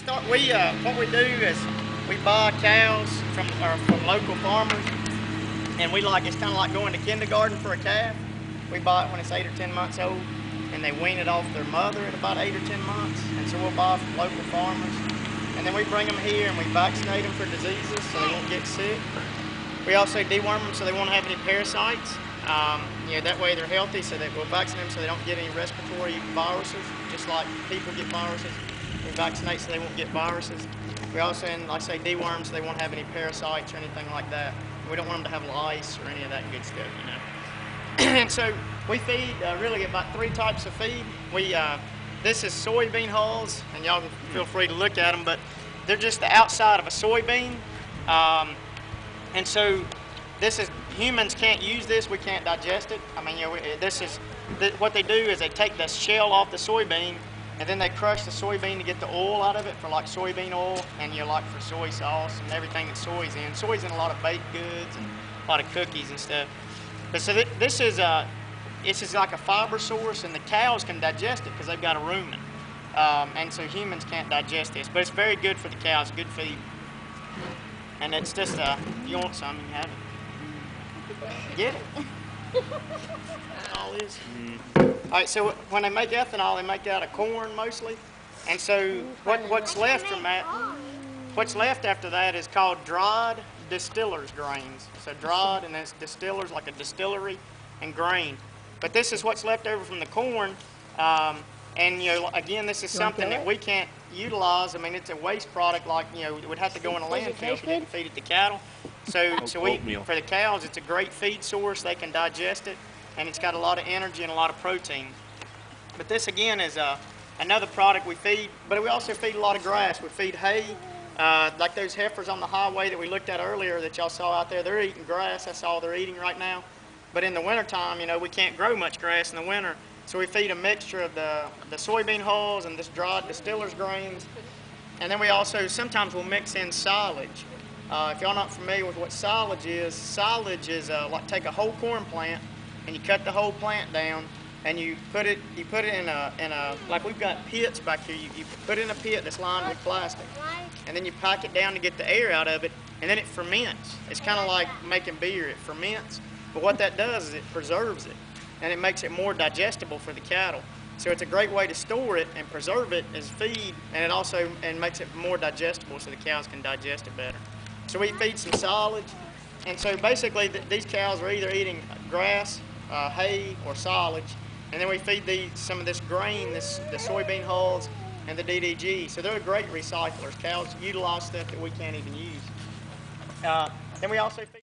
What we do is we buy cows from local farmers, and it's kind of like going to kindergarten for a calf. We buy it when it's 8 or 10 months old, and they wean it off their mother at about 8 or 10 months. And so we'll buy from local farmers, and then we bring them here and we vaccinate them for diseases so they won't get sick. We also deworm them so they won't have any parasites. That way they're healthy, so that we'll vaccinate them so they don't get any respiratory viruses, just like people get viruses. We vaccinate so they won't get viruses. We also, like I say, deworm so they won't have any parasites or anything like that. We don't want them to have lice or any of that good stuff, And so we feed really about 3 types of feed. This is soybean hulls, and y'all can feel free to look at them, but they're just the outside of a soybean. And so humans can't use this. We can't digest it. What they do is they take the shell off the soybean, and then they crush the soybean to get the oil out of it for like soybean oil, and for soy sauce and everything that soy's in. Soy's in a lot of baked goods and a lot of cookies and stuff. But so this is like a fiber source, and the cows can digest it because they've got a rumen. And so humans can't digest this, but it's very good for the cows, good feed. And it's just, if you want some, you can have it. Get it? All is. All right, so when they make ethanol, they make it out of corn mostly. And so what's left from that, what's left after that is called dried distiller's grains. So dried, and then it's distillers, like a distillery, and grain. But this is what's left over from the corn. And again, this is something that we can't utilize. It's a waste product. It would have to go in a landfill if you didn't feed it to cattle. So for the cows, it's a great feed source. They can digest it, and it's got a lot of energy and a lot of protein. But this again is another product we feed. But we also feed a lot of grass. We feed hay, like those heifers on the highway that we looked at earlier that y'all saw out there. They're eating grass. That's all they're eating right now. But in the wintertime, we can't grow much grass in the winter. So we feed a mixture of the soybean hulls and this dried distiller's grains. And then we also, sometimes we'll mix in silage. If y'all not familiar with what silage is like take a whole corn plant and you cut the whole plant down and you put it in a like we've got pits back here. You put it in a pit that's lined with plastic. And then you pack it down to get the air out of it, and then it ferments. It's kind of like making beer. It ferments. But what that does is it preserves it, and it makes it more digestible for the cattle. So it's a great way to store it and preserve it as feed, and it also makes it more digestible so the cows can digest it better. So we feed some silage, and so basically these cows are either eating grass, hay, or silage, and then we feed some of this grain, the soybean hulls, and the DDG. So they're great recyclers. Cows utilize stuff that we can't even use. Then we also feed